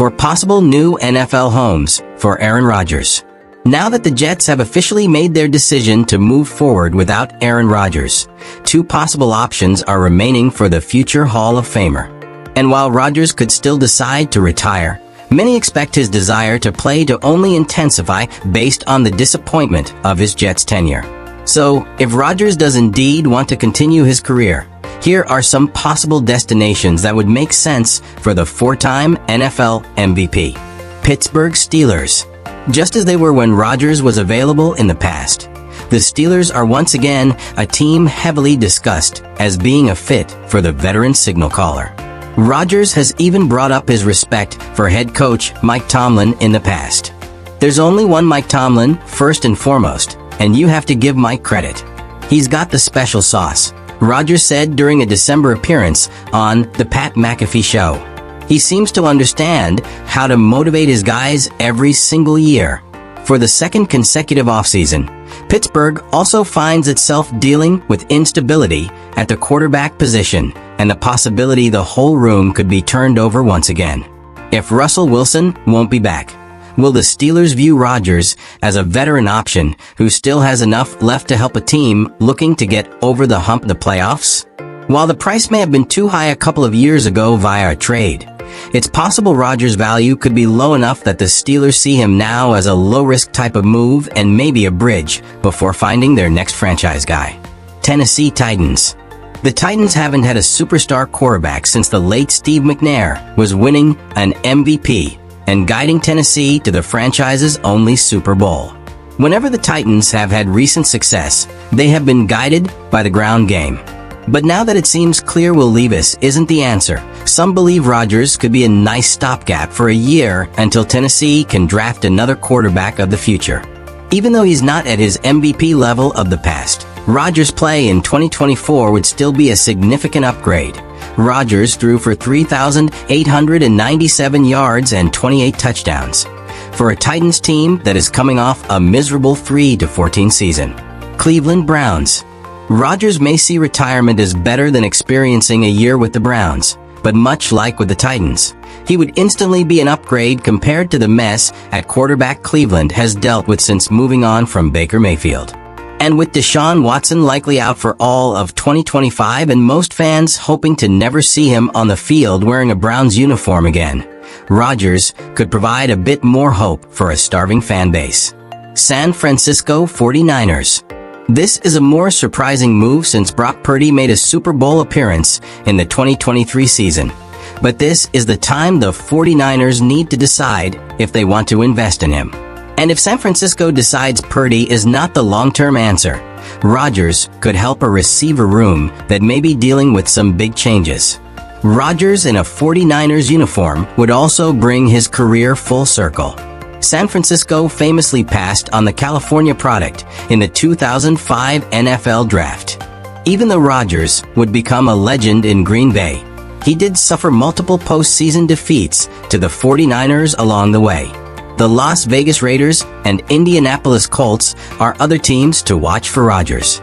for possible new NFL homes for Aaron Rodgers. Now that the Jets have officially made their decision to move forward without Aaron Rodgers, two possible options are remaining for the future Hall of Famer. And while Rodgers could still decide to retire, many expect his desire to play to only intensify based on the disappointment of his Jets tenure. So, if Rodgers does indeed want to continue his career, here are some possible destinations that would make sense for the four-time NFL MVP. Pittsburgh Steelers. Just as they were when Rodgers was available in the past, the Steelers are once again a team heavily discussed as being a fit for the veteran signal caller. Rodgers has even brought up his respect for head coach Mike Tomlin in the past. There's only one Mike Tomlin, first and foremost, and you have to give Mike credit. He's got the special sauce, Rodgers said during a December appearance on The Pat McAfee Show. He seems to understand how to motivate his guys every single year. For the second consecutive offseason, Pittsburgh also finds itself dealing with instability at the quarterback position and the possibility the whole room could be turned over once again. If Russell Wilson won't be back, will the Steelers view Rodgers as a veteran option who still has enough left to help a team looking to get over the hump of the playoffs? While the price may have been too high a couple of years ago via a trade, it's possible Rodgers' value could be low enough that the Steelers see him now as a low-risk type of move and maybe a bridge before finding their next franchise guy. Tennessee Titans. The Titans haven't had a superstar quarterback since the late Steve McNair was winning an MVP and guiding Tennessee to the franchise's only Super Bowl. Whenever the Titans have had recent success, they have been guided by the ground game. But now that it seems clear Will Levis isn't the answer, some believe Rodgers could be a nice stopgap for a year until Tennessee can draft another quarterback of the future. Even though he's not at his MVP level of the past, Rodgers' play in 2024 would still be a significant upgrade. Rodgers threw for 3,897 yards and 28 touchdowns for a Titans team that is coming off a miserable 3-14 season. Cleveland Browns. Rodgers may see retirement as better than experiencing a year with the Browns, but much like with the Titans, he would instantly be an upgrade compared to the mess at quarterback Cleveland has dealt with since moving on from Baker Mayfield. And with Deshaun Watson likely out for all of 2025 and most fans hoping to never see him on the field wearing a Browns uniform again, Rodgers could provide a bit more hope for a starving fan base. San Francisco 49ers. This is a more surprising move since Brock Purdy made a Super Bowl appearance in the 2023 season. But this is the time the 49ers need to decide if they want to invest in him. And if San Francisco decides Purdy is not the long-term answer, Rodgers could help a receiver room that may be dealing with some big changes. Rodgers in a 49ers uniform would also bring his career full circle. San Francisco famously passed on the California product in the 2005 NFL Draft. Even though Rodgers would become a legend in Green Bay, he did suffer multiple postseason defeats to the 49ers along the way. The Las Vegas Raiders and Indianapolis Colts are other teams to watch for Rodgers.